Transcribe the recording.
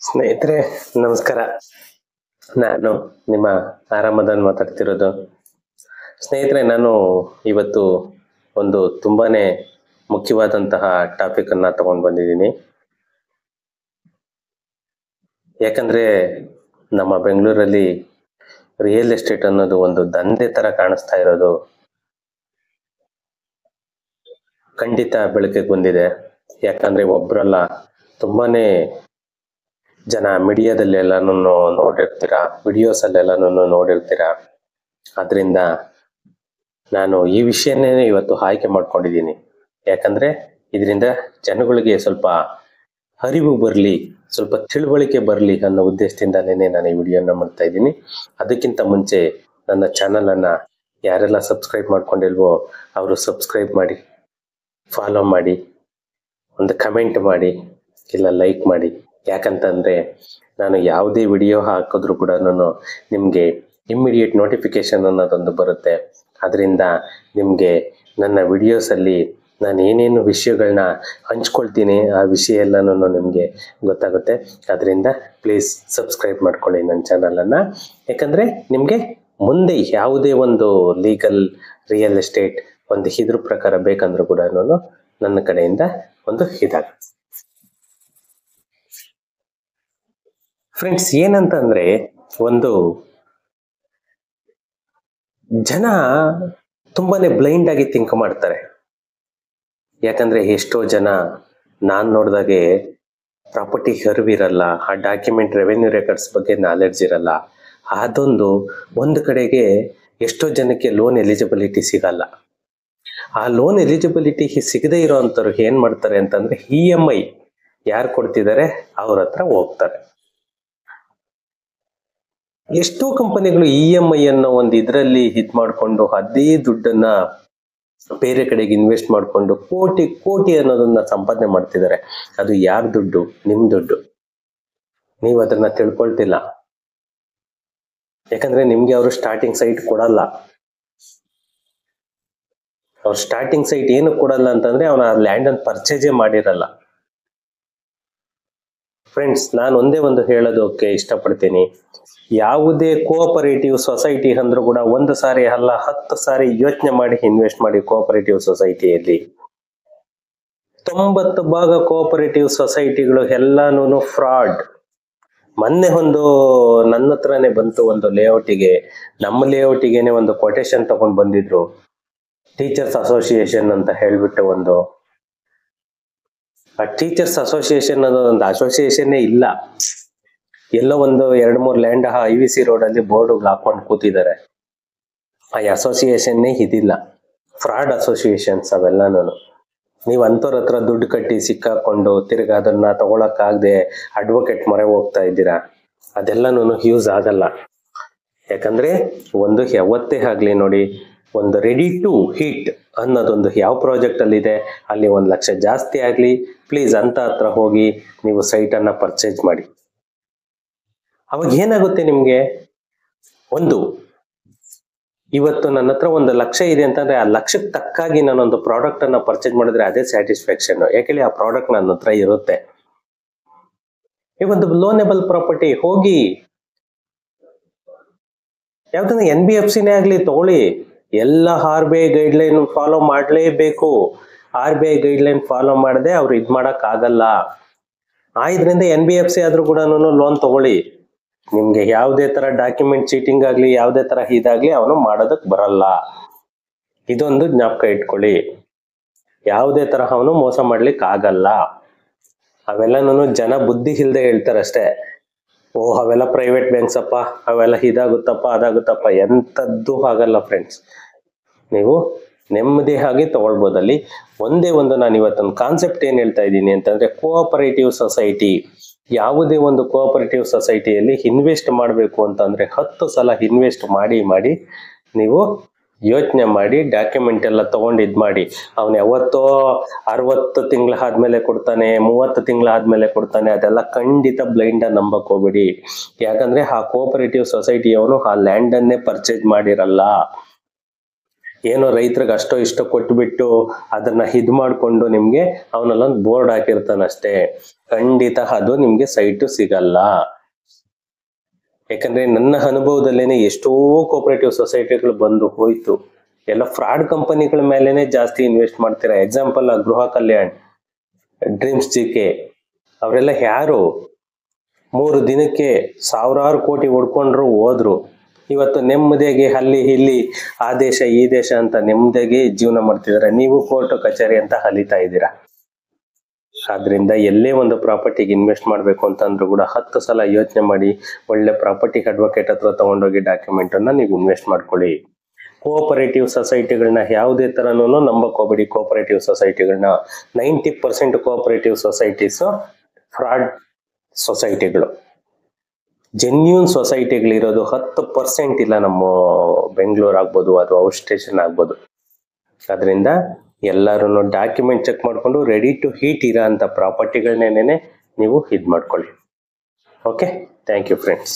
ಸ್ನೇಹಿತರೆ ನಮಸ್ಕಾರ. ನಾನು ನಿಮ್ಮ ಆರಾಮದನ್ ಮಾತಾಡ್ತಿರೋದು. ಸ್ನೇಹಿತರೆ, ನಾನು ಇವತ್ತು ಒಂದು ತುಂಬಾನೇ ಮುಖ್ಯವಾದಂತಹ ಟಾಪಿಕ್ ಅನ್ನ ತಗೊಂಡು ಬಂದಿದ್ದೀನಿ. ಯಾಕಂದ್ರೆ ನಮ್ಮ ಬೆಂಗಳೂರಲ್ಲಿ ರಿಯಲ್ ಎಸ್ಟೇಟ್ ಅನ್ನೋದು ಒಂದು ದಂಧೆ ತರ ಕಾಣಿಸ್ತಾ ಇರೋದು ಖಂಡಿತ ಬೆಳಕಿಗೆ ಬಂದಿದೆ. ಯಾಕಂದ್ರೆ ಒಬ್ರಲ್ಲ, ತುಂಬಾನೇ ಜನ ಮೀಡಿಯಾದಲ್ಲೆಲ್ಲಾನು ನೋಡಿರ್ತೀರಾ, ವಿಡಿಯೋಸ್ ಅಲ್ಲೆಲ್ಲಾನು ನೋಡಿರ್ತೀರಾ. ಅದರಿಂದ ನಾನು ಈ ವಿಷಯನೇ ಇವತ್ತು ಆಯ್ಕೆ ಮಾಡ್ಕೊಂಡಿದ್ದೀನಿ. ಯಾಕಂದ್ರೆ ಇದರಿಂದ ಜನಗಳಿಗೆ ಸ್ವಲ್ಪ ಅರಿವು ಬರಲಿ, ಸ್ವಲ್ಪ ತಿಳುವಳಿಕೆ ಬರಲಿ ಅನ್ನೋ ಉದ್ದೇಶದಿಂದಲೇ ನಾನು ಈ ವಿಡಿಯೋನ ಮಾಡ್ತಾ ಇದ್ದೀನಿ. ಅದಕ್ಕಿಂತ ಮುಂಚೆ ನನ್ನ ಚಾನಲ್ ಅನ್ನ ಯಾರೆಲ್ಲ ಸಬ್ಸ್ಕ್ರೈಬ್ ಮಾಡ್ಕೊಂಡಿಲ್ವೋ ಅವರು ಸಬ್ಸ್ಕ್ರೈಬ್ ಮಾಡಿ, ಫಾಲೋ ಮಾಡಿ, ಒಂದು ಕಮೆಂಟ್ ಮಾಡಿ, ಇಲ್ಲ ಲೈಕ್ ಮಾಡಿ. ಯಾಕಂತಂದ್ರೆ ನಾನು ಯಾವುದೇ ವಿಡಿಯೋ ಹಾಕಿದ್ರು ಕೂಡ ನಿಮಗೆ ಇಮ್ಮಿಡಿಯೇಟ್ ನೋಟಿಫಿಕೇಶನ್ ಅನ್ನೋದೊಂದು ಬರುತ್ತೆ. ಅದರಿಂದ ನಿಮಗೆ ನನ್ನ ವಿಡಿಯೋಸಲ್ಲಿ ನಾನು ಏನೇನು ವಿಷಯಗಳನ್ನ ಹಂಚ್ಕೊಳ್ತೀನಿ ಆ ವಿಷಯ ಎಲ್ಲನೂ ನಿಮಗೆ ಗೊತ್ತಾಗುತ್ತೆ. ಅದರಿಂದ ಪ್ಲೀಸ್ ಸಬ್ಸ್ಕ್ರೈಬ್ ಮಾಡ್ಕೊಳ್ಳಿ ನನ್ನ ಚಾನಲನ್ನು. ಯಾಕಂದರೆ ನಿಮಗೆ ಮುಂದೆ ಯಾವುದೇ ಒಂದು ಲೀಗಲ್ ರಿಯಲ್ ಎಸ್ಟೇಟ್ ಒಂದು ಇದ್ರ ಪ್ರಕಾರ ಬೇಕಂದ್ರೂ ಕೂಡ ನನ್ನ ಕಡೆಯಿಂದ ಒಂದು ಇದಾಗುತ್ತೆ. ಫ್ರೆಂಡ್ಸ್, ಏನಂತಂದ್ರೆ ಒಂದು ಜನ ತುಂಬಾನೇ ಬ್ಲೈಂಡ್ ಆಗಿ ಥಿಂಕ್ ಮಾಡ್ತಾರೆ. ಯಾಕಂದ್ರೆ ಎಷ್ಟೋ ಜನ ನಾನು ನೋಡಿದಾಗೆ ಪ್ರಾಪರ್ಟಿ ಅರಿವಿರಲ್ಲ, ಆ ಡಾಕ್ಯುಮೆಂಟ್ ರೆವೆನ್ಯೂ ರೆಕಾರ್ಡ್ಸ್ ಬಗ್ಗೆ ನಾಲೆಡ್ಜ್ ಇರಲ್ಲ. ಅದೊಂದು ಒಂದು ಕಡೆಗೆ ಎಷ್ಟೋ ಜನಕ್ಕೆ ಲೋನ್ ಎಲಿಜಿಬಿಲಿಟಿ ಸಿಗಲ್ಲ. ಆ ಲೋನ್ ಎಲಿಜಿಬಿಲಿಟಿ ಸಿಗದೇ ಇರೋ ಅಂಥವ್ರು ಏನ್ ಮಾಡ್ತಾರೆ ಅಂತಂದ್ರೆ EMI ಯಾರು ಕೊಡ್ತಿದ್ದಾರೆ ಅವ್ರ ಹತ್ರ ಹೋಗ್ತಾರೆ. ಎಷ್ಟೋ ಕಂಪನಿಗಳು EMI ಅನ್ನೋ ಒಂದು ಇದರಲ್ಲಿ ಹಿಟ್ ಮಾಡಿಕೊಂಡು ಅದೇ ದುಡ್ಡನ್ನ ಬೇರೆ ಕಡೆಗೆ ಇನ್ವೆಸ್ಟ್ ಮಾಡಿಕೊಂಡು ಕೋಟಿ ಕೋಟಿ ಅನ್ನೋದನ್ನ ಸಂಪಾದನೆ ಮಾಡ್ತಿದ್ದಾರೆ. ಅದು ಯಾರ ದುಡ್ಡು? ನಿಮ್ ದುಡ್ಡು. ನೀವು ಅದನ್ನ ತಿಳ್ಕೊಳ್ತಿಲ್ಲ. ಯಾಕಂದ್ರೆ ನಿಮ್ಗೆ ಅವರು ಸ್ಟಾರ್ಟಿಂಗ್ ಸೈಟ್ ಕೊಡಲ್ಲ. ಅವ್ರು ಸ್ಟಾರ್ಟಿಂಗ್ ಸೈಟ್ ಏನು ಕೊಡಲ್ಲ ಅಂತಂದ್ರೆ ಅವನ ಲ್ಯಾಂಡ್ ಅನ್ನು ಪರ್ಚೇಜೇ ಮಾಡಿರಲ್ಲ. ಫ್ರೆಂಡ್ಸ್, ನಾನು ಒಂದೇ ಒಂದು ಹೇಳೋದಕ್ಕೆ ಇಷ್ಟಪಡ್ತೀನಿ. ಯಾವುದೇ ಕೋಆಪರೇಟಿವ್ ಸೊಸೈಟಿ ಅಂದ್ರೂ ಕೂಡ ಒಂದು ಸಾರಿ ಅಲ್ಲ 10 ಸಾರಿ ಯೋಚನೆ ಮಾಡಿ ಇನ್ವೆಸ್ಟ್ ಮಾಡಿ. ಕೋಆಪರೇಟಿವ್ ಸೊಸೈಟಿಯಲ್ಲಿ 90 ಭಾಗ ಕೋಆಪರೇಟಿವ್ ಸೊಸೈಟಿಗಳು ಎಲ್ಲಾನು ಫ್ರಾಡ್. ಮೊನ್ನೆ ಒಂದು ನನ್ನ ಹತ್ರನೇ ಬಂತು ಒಂದು ಲೇಔಟಿಗೆ, ನಮ್ಮ ಲೇಔಟಿಗೆನೆ ಒಂದು ಕೊಟೇಶನ್ ತಗೊಂಡು ಬಂದಿದ್ರು. ಟೀಚರ್ಸ್ ಅಸೋಸಿಯೇಷನ್ ಅಂತ ಹೇಳ್ಬಿಟ್ಟು ಆ ಟೀಚರ್ಸ್ ಅಸೋಸಿಯೇಷನ್ ಅನ್ನೋದೊಂದು ಅಸೋಸಿಯೇಷನ್ನೇ ಇಲ್ಲ. ಎಲ್ಲೋ ಒಂದು 2-3 ಲ್ಯಾಂಡ್ IVC ರೋಡ್ ಅಲ್ಲಿ ಬೋರ್ಡ್ ಹಾಕೊಂಡು ಕೂತಿದ್ದಾರೆ. ಆ ಅಸೋಸಿಯೇಷನ್ನೇ ಇದಿಲ್ಲ. ಫ್ರಾಡ್ ಅಸೋಸಿಯೇಷನ್ಸ್ ಅವೆಲ್ಲಾನು. ನೀವು ಅಂಥವ್ರ ಹತ್ರ ದುಡ್ಡು ಕಟ್ಟಿ ಸಿಕ್ಕಾಕೊಂಡು ತಿರ್ಗ ಅದನ್ನ ತಗೊಳಕ್ಕಾಗದೆ ಅಡ್ವೊಕೇಟ್ ಮೊರೆ ಹೋಗ್ತಾ ಇದ್ದೀರಾ. ಅದೆಲ್ಲಾನು ಯೂಸ್ ಆಗಲ್ಲ. ಯಾಕಂದ್ರೆ ಒಂದು ಯಾವತ್ತೇ ಆಗ್ಲಿ ನೋಡಿ, ಒಂದು ರೆಡಿ ಟು ಹಿಟ್ ಅನ್ನೋದೊಂದು ಯಾವ ಪ್ರಾಜೆಕ್ಟ್ ಅಲ್ಲಿ ಇದೆ, ಅಲ್ಲಿ 1 ಲಕ್ಷ ಜಾಸ್ತಿ ಆಗ್ಲಿ ಪ್ಲೀಸ್ ಅಂತ ಹತ್ರ ಹೋಗಿ ನೀವು ಸೈಟ್ ಅನ್ನ ಪರ್ಚೇಸ್ ಮಾಡಿ. ಅವಾಗ ಏನಾಗುತ್ತೆ ನಿಮ್ಗೆ? ಇವತ್ತು ನನ್ನ ಹತ್ರ 1 ಲಕ್ಷ ಇದೆ ಅಂತಂದ್ರೆ ಆ ಲಕ್ಷಕ್ಕೆ ತಕ್ಕಾಗಿ ನಾನೊಂದು ಪ್ರಾಡಕ್ಟ್ ಅನ್ನ ಪರ್ಚೇಸ್ ಮಾಡಿದ್ರೆ ಅದೇ ಸ್ಯಾಟಿಸ್ಫ್ಯಾಕ್ಷನ್. ಯಾಕೆಂದ್ರೆ ಆ ಪ್ರಾಡಕ್ಟ್ ನನ್ನ ಹತ್ರ ಇರುತ್ತೆ. ಈ ಒಂದು ಲೋನೆಬಲ್ ಪ್ರಾಪರ್ಟಿ ಹೋಗಿ ಯಾವ್ದನ್ನ NBFCನೇ ಆಗ್ಲಿ ತಗೊಳ್ಳಿ. ಎಲ್ಲ RBI ಗೈಡ್ಲೈನ್ ಫಾಲೋ ಮಾಡಲೇಬೇಕು. RBI ಗೈಡ್ಲೈನ್ ಫಾಲೋ ಮಾಡದೆ ಅವ್ರು ಇದ್ ಮಾಡಕ್ ಆಗಲ್ಲ. ಇದರಿಂದ NBFC ಆದ್ರೂ ಕೂಡ ಲೋನ್ ತಗೊಳ್ಳಿ. ನಿಮ್ಗೆ ಯಾವುದೇ ತರ ಡಾಕ್ಯುಮೆಂಟ್ ಚೀಟಿಂಗ್ ಆಗ್ಲಿ ಯಾವುದೇ ತರ ಇದಾಗ್ಲಿ ಅವನು ಮಾಡೋದಕ್ ಬರಲ್ಲ. ಇದೊಂದು ಜ್ಞಾಪಕ ಇಟ್ಕೊಳ್ಳಿ. ಯಾವುದೇ ತರ ಅವನು ಮೋಸ ಮಾಡ್ಲಿಕ್ಕೆ ಆಗಲ್ಲ. ಅವೆಲ್ಲನೂ ಜನ ಬುದ್ಧಿ ಇಲ್ದೆ ಹೇಳ್ತಾರಷ್ಟೇ. ಅವೆಲ್ಲ ಪ್ರೈವೇಟ್ ಬ್ಯಾಂಕ್ಸ್ ಅಪ್ಪ, ಅವೆಲ್ಲ ಇದಾಗುತ್ತಪ್ಪ ಅದಾಗುತ್ತಪ್ಪ. ಎಂಥದ್ದು ಆಗಲ್ಲ ಫ್ರೆಂಡ್ಸ್. ನೀವು ನೆಮ್ಮದಿಯಾಗಿ ತಗೊಳ್ಬೋದಲ್ಲಿ. ಒಂದೇ ಒಂದು ನಾನು ಇವತ್ತೊಂದು ಕಾನ್ಸೆಪ್ಟ್ ಏನ್ ಹೇಳ್ತಾ ಇದ್ದೀನಿ ಅಂತಂದ್ರೆ, ಕೋಆಪರೇಟಿವ್ ಸೊಸೈಟಿ. ಯಾವುದೇ ಒಂದು ಕೋಆಪರೇಟಿವ್ ಸೊಸೈಟಿಯಲ್ಲಿ ಇನ್ವೆಸ್ಟ್ ಮಾಡಬೇಕು ಅಂತಂದ್ರೆ 10 ಸಲ ಇನ್ವೆಸ್ಟ್ ಮಾಡಿ ನೀವು ಯೋಚನೆ ಮಾಡಿ ಡಾಕ್ಯುಮೆಂಟ್ ಎಲ್ಲ ತಗೊಂಡು ಇದ್ ಮಾಡಿ. ಅವನು ಯಾವತ್ತೋ 60 ತಿಂಗಳ ಆದ್ಮೇಲೆ ಕೊಡ್ತಾನೆ, 30 ತಿಂಗಳ ಆದ್ಮೇಲೆ ಕೊಡ್ತಾನೆ. ಅದೆಲ್ಲ ಖಂಡಿತ ಬ್ಲೈಂಡ್ ನಂಬಕ್ ಹೋಗ್ಬೇಡಿ. ಯಾಕಂದ್ರೆ ಆ ಕೋಆಪರೇಟಿವ್ ಸೊಸೈಟಿ ಅವನು ಆ ಲ್ಯಾಂಡ್ ಅನ್ನೇ ಪರ್ಚೇಸ್ ಮಾಡಿರಲ್ಲ. ಏನೋ ರೈತರಿಗೆ ಅಷ್ಟೋ ಇಷ್ಟೋ ಕೊಟ್ಬಿಟ್ಟು ಅದನ್ನ ಇದ್ ಮಾಡ್ಕೊಂಡು ನಿಮ್ಗೆ ಅವನಲ್ಲೊಂದು ಬೋರ್ಡ್ ಹಾಕಿರ್ತಾನಷ್ಟೇ. ಖಂಡಿತ ಅದು ನಿಮ್ಗೆ ಸೈಟು ಸಿಗಲ್ಲ. ಯಾಕಂದ್ರೆ ನನ್ನ ಅನುಭವದಲ್ಲೇನೆ ಎಷ್ಟೋ ಕೋಆಪರೇಟಿವ್ ಸೊಸೈಟಿಗಳು ಬಂದು ಹೋಯ್ತು. ಎಲ್ಲ ಫ್ರಾಡ್ ಕಂಪನಿಗಳ ಮೇಲೆನೆ ಜಾಸ್ತಿ ಇನ್ವೆಸ್ಟ್ ಮಾಡ್ತೀರಾ. ಎಕ್ಸಾಂಪಲ್ ಗೃಹ ಕಲ್ಯಾಣ್, ಡ್ರೀಮ್ಸ್ ಜಿಕೆ ಅವರೆಲ್ಲ ಯಾರು 3 ದಿನಕ್ಕೆ ಸಾವಿರಾರು ಕೋಟಿ ಹೊಡ್ಕೊಂಡ್ರು ಹೋದ್ರು. ಇವತ್ತು ನೆಮ್ಮದಿಯಾಗಿ ಅಲ್ಲಿ ಇಲ್ಲಿ ಆ ದೇಶ ಈ ದೇಶ ಅಂತ ನೆಮ್ಮದಿಯಾಗಿ ಜೀವನ ಮಾಡ್ತಿದಾರೆ. ನೀವು ಕೋರ್ಟ್ ಕಚೇರಿ ಅಂತ ಅಲಿತಾ ಇದ್ದೀರಾ. ಆದ್ರಿಂದ ಎಲ್ಲೇ ಒಂದು ಪ್ರಾಪರ್ಟಿಗೆ ಇನ್ವೆಸ್ಟ್ ಮಾಡ್ಬೇಕು ಅಂತಂದ್ರೂ ಕೂಡ 10 ಸಲ ಯೋಚನೆ ಮಾಡಿ ಒಳ್ಳೆ ಪ್ರಾಪರ್ಟಿ ಅಡ್ವೊಕೇಟ್ ಹತ್ರ ತಗೊಂಡೋಗಿ ಡಾಕ್ಯುಮೆಂಟ್ ಅನ್ನ ನೀವು ಇನ್ವೆಸ್ಟ್ ಮಾಡ್ಕೊಳ್ಳಿ. ಕೋಆಪರೇಟಿವ್ ಸೊಸೈಟಿಗಳನ್ನ ಯಾವುದೇ ತರನೂ ನಂಬಕ್ ಹೋಗ್ಬೇಡಿ. ಕೋಆಪರೇಟಿವ್ ಸೊಸೈಟಿಗಳನ್ನ 90% ಕೋಆಪರೇಟಿವ್ ಸೊಸೈಟೀಸ್ ಫ್ರಾಡ್ ಸೊಸೈಟಿಗಳು. ಜೆನ್ಯೂನ್ ಸೊಸೈಟಿಗಳಿರೋದು 10% ಇಲ್ಲ. ನಮ್ಮ ಬೆಂಗಳೂರು ಆಗ್ಬೋದು ಅಥವಾ ಔಟ್ ಸ್ಟೇಷನ್ ಆಗ್ಬೋದು. ಅದರಿಂದ ಎಲ್ಲರೂ ಡಾಕ್ಯುಮೆಂಟ್ ಚೆಕ್ ಮಾಡ್ಕೊಂಡು ರೆಡಿ ಟು ಹೀಟ್ ಇರೋ ಅಂತ ಪ್ರಾಪರ್ಟಿಗಳನ್ನೇನೆ ನೀವು ಇದ್ ಮಾಡ್ಕೊಳ್ಳಿ. Okay, thank you friends.